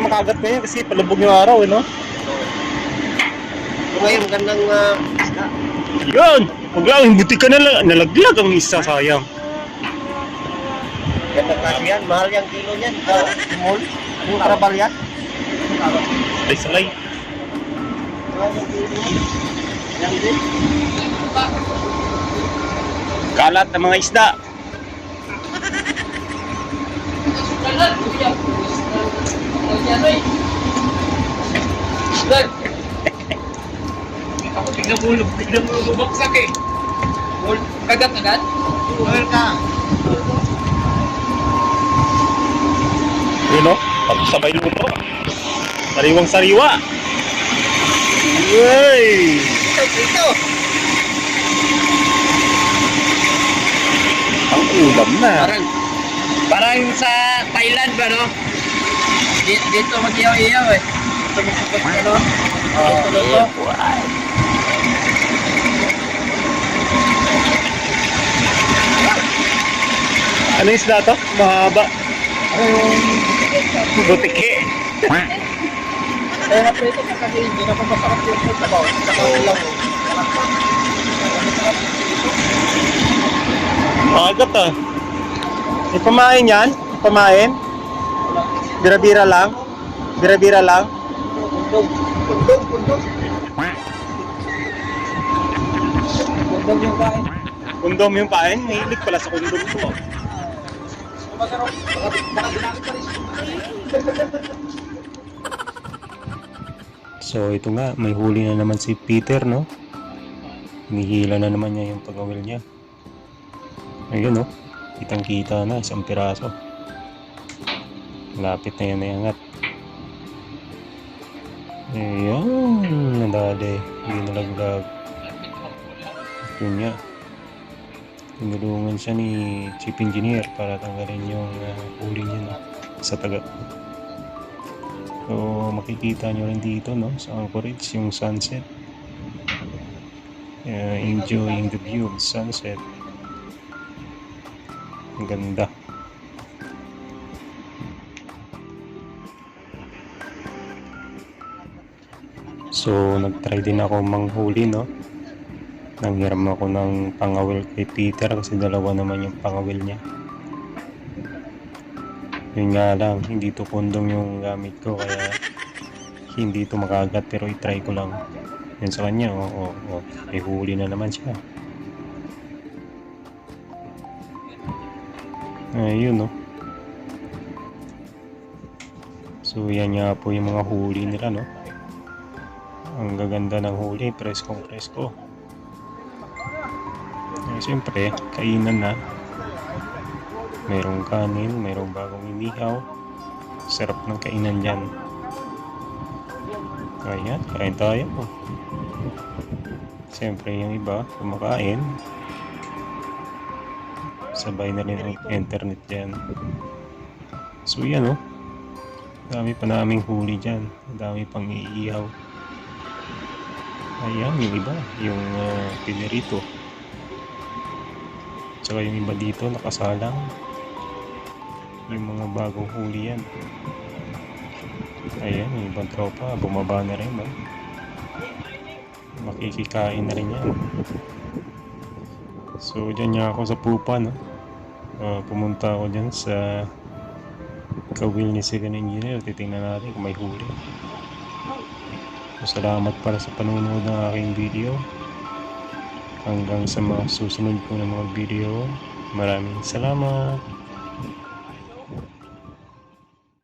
makagat ngayon kasi palubog yung araw, eh, no? Ngayon, magandang isda. Yun! Huwag lang, buti ka nalaglag ang isa, sayang. Ganda kasi yan. Mahal yung kilo niyan. Small. Yung karabal yan. Ay, salay. Mahal yung kilo niyan. Yan din. Kalat ng mga isda. Ako tignan mo bubaksak eh. Kagat agad? Mahal ka. Yun, no? Tapos sabay luto. Sariwang sariwa. Yay! Ito. Ang ulam na. Parang sa Thailand ba, no? Dito mag-iyaw-iyaw eh. Dito mag-iyaw, ano? Dito. Ano yung isda to? Mahaba. Butike. Kaya naprito ka kasi hindi na papasakap yung sabaw. Saka lang. Makagat ah. May pamain yan? Pamain? Bira-bira lang? Bira-bira lang? Kundog. Kundog yung kain. Kundom yung pain? Mahilig pala sa kundom ko. Masarap. Baka ginamit pa rin. So ito nga, may huli na naman si Peter, no? Hinihila na naman niya yung pagawil niya. Ayun, no? Kitang-kita na, isang piraso. Lapit na yan nayangat. Ayan, nadali. Hindi nalaglag. Yun niya. Tinulungan siya ni Chief Engineer para tanggalin yung huli niya, no? Sa taga. So makikita nyo rin dito, no, sa Anchorage yung sunset. Enjoying the view of sunset. Ang ganda. So nagtry din ako manghuli, no. Nanghiram ako ng pangawil kay Peter kasi dalawa naman yung pangawil niya. Yun nga lang, hindi to kondom yung gamit ko kaya hindi to makagat, pero i-try ko lang. Yun sa kanya, may huli na naman siya. Ayun, no. So yan nga po yung mga huli nila, no. Ang gaganda ng huli, preskong presko. Siyempre, kainan na. Mayroong kanin, mayroong bagong inihaw. Sarap ng kainan dyan. Ayan, kain tayo. Siyempre yung iba, kumakain. Sabay na rin ang internet dyan. So yan, oh. Dami pa naming huli dyan. Dami pang iihaw. Ayan, yung iba. Yung pinirito. Tsaka yung iba dito nakasalang. Yung mga bagong huli yan. Ayan, yung ibang tropa bumaba na rin, no? Makikikain na rin yan. So dyan nga ako sa pupa, no? Pumunta ako dyan sa kawil ni Second Engineer. Titingnan natin kung may huli. So, salamat para sa panonood ng aking video. Hanggang sa mga susunod ko na mga video. Maraming salamat.